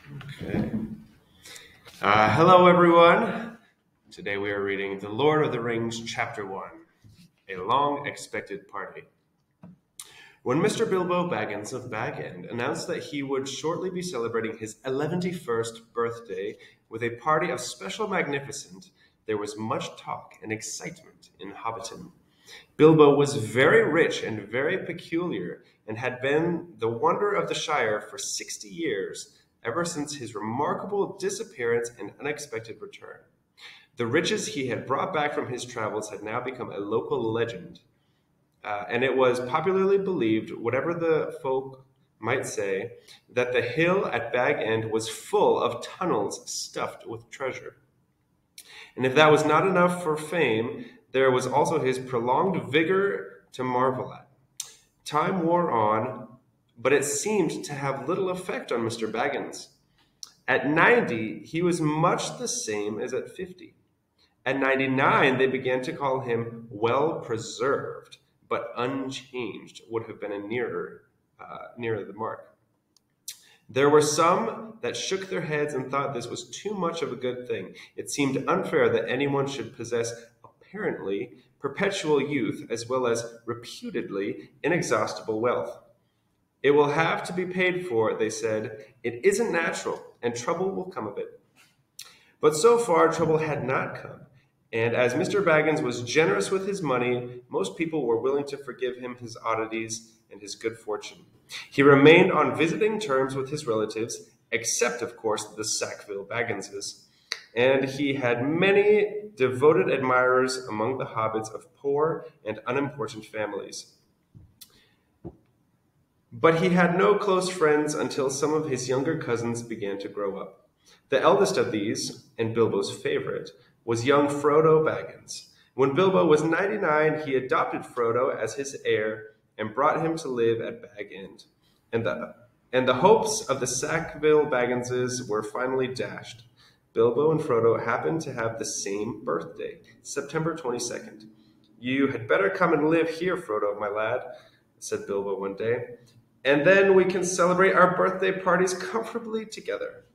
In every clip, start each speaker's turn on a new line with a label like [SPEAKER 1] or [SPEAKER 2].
[SPEAKER 1] Okay. Hello, everyone. Today we are reading The Lord of the Rings, Chapter 1, A Long-Expected Party. When Mr. Bilbo Baggins of Bag End announced that he would shortly be celebrating his 11st birthday with a party of special magnificence, there was much talk and excitement in Hobbiton. Bilbo was very rich and very peculiar, and had been the wonder of the Shire for 60 years, ever since his remarkable disappearance and unexpected return. The riches he had brought back from his travels had now become a local legend, and it was popularly believed, whatever the folk might say, that the hill at Bag End was full of tunnels stuffed with treasure. And if that was not enough for fame, there was also his prolonged vigor to marvel at. Time wore on, but it seemed to have little effect on Mr. Baggins. At 90, he was much the same as at 50. At 99, they began to call him well preserved, but unchanged would have been a nearer the mark. There were some that shook their heads and thought this was too much of a good thing. It seemed unfair that anyone should possess apparently perpetual youth as well as reputedly inexhaustible wealth. It will have to be paid for, they said. It isn't natural, and trouble will come of it. But so far, trouble had not come. And as Mr. Baggins was generous with his money, most people were willing to forgive him his oddities and his good fortune. He remained on visiting terms with his relatives, except, of course, the Sackville Bagginses, and he had many devoted admirers among the hobbits of poor and unimportant families. But he had no close friends until some of his younger cousins began to grow up. The eldest of these, and Bilbo's favorite, was young Frodo Baggins. When Bilbo was 99, he adopted Frodo as his heir and brought him to live at Bag End. And the hopes of the Sackville Bagginses were finally dashed. Bilbo and Frodo happened to have the same birthday, September 22nd. "You had better come and live here, Frodo, my lad," said Bilbo one day, "and then we can celebrate our birthday parties comfortably together."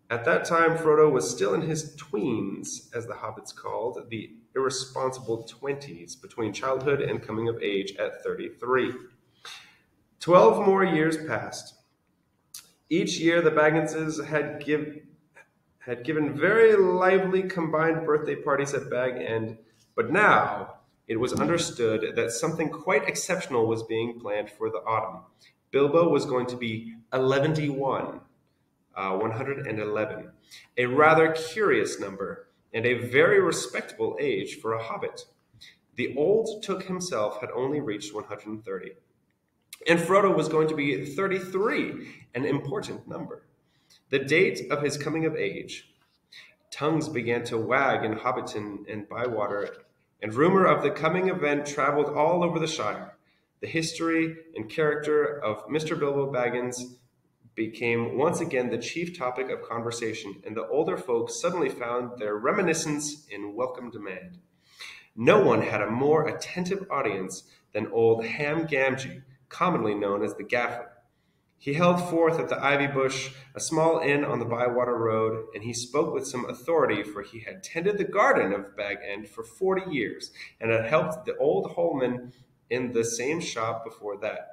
[SPEAKER 1] At that time, Frodo was still in his tweens, as the hobbits called the irresponsible 20s, between childhood and coming of age at 33. 12 more years passed. Each year, the Bagginses had given very lively combined birthday parties at Bag End, but now it was understood that something quite exceptional was being planned for the autumn. Bilbo was going to be 111, a rather curious number, and a very respectable age for a hobbit. The old Took himself had only reached 130, and Frodo was going to be 33, an important number. The date of his coming of age. Tongues began to wag in Hobbiton and Bywater, and rumor of the coming event traveled all over the Shire. The history and character of Mr. Bilbo Baggins became once again the chief topic of conversation, and the older folk suddenly found their reminiscence in welcome demand. No one had a more attentive audience than old Ham Gamgee, commonly known as the Gaffer. He held forth at the Ivy Bush, a small inn on the Bywater Road, and he spoke with some authority, for he had tended the garden of Bag End for 40 years, and had helped the old Holman in the same shop before that.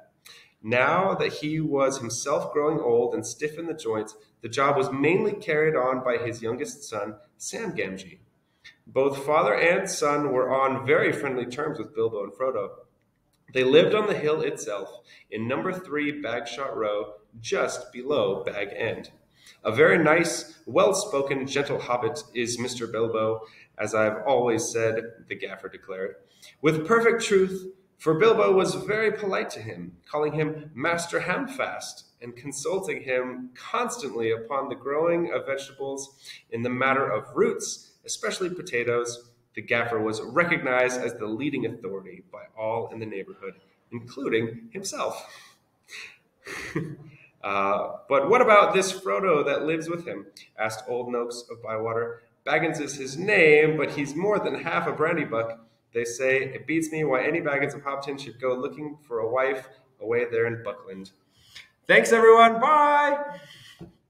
[SPEAKER 1] Now that he was himself growing old and stiff in the joints, the job was mainly carried on by his youngest son, Sam Gamgee. Both father and son were on very friendly terms with Bilbo and Frodo. They lived on the hill itself, in number 3 Bagshot Row, just below Bag End. A very nice, well-spoken, gentle hobbit is Mr. Bilbo, as I have always said, the Gaffer declared, with perfect truth, for Bilbo was very polite to him, calling him Master Hamfast, and consulting him constantly upon the growing of vegetables. In the matter of roots, especially potatoes, the Gaffer was recognized as the leading authority by all in the neighborhood, including himself. But what about this Frodo that lives with him? Asked Old Noakes of Bywater. Baggins is his name, but he's more than half a brandy buck. They say it beats me why any Baggins of Hobbiton should go looking for a wife away there in Buckland. Thanks, everyone. Bye!